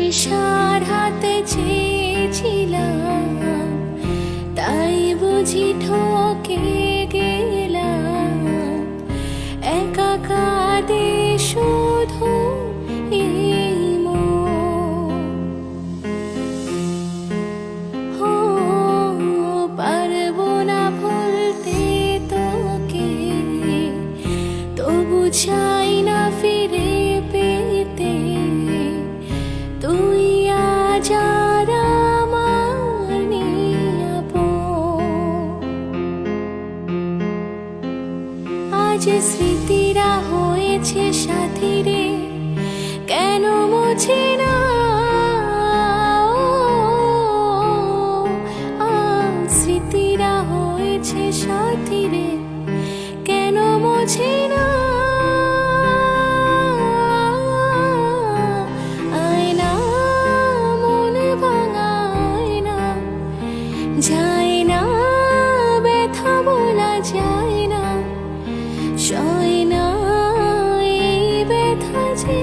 নেশার হাতে চেয়েছিলাম, তাই বুঝি ঠকে গেলাম। একা কাঁদে শুধু এই মন। ও পারবো না ভুলতে তোকে, তবু চাই না ফিরে পেতে। তুই আজ আর আমার নিরাপদ। আজ স্মৃতিরা হয়েছে সাথী রে, কেন মোছে না? স্মৃতিরা হয়েছে সাথী রে, কেন মোছে না? আয়না মন ভাঙায় না, যায় না ব্যথা বলা যায় না, সয় না এই ব্যথা যে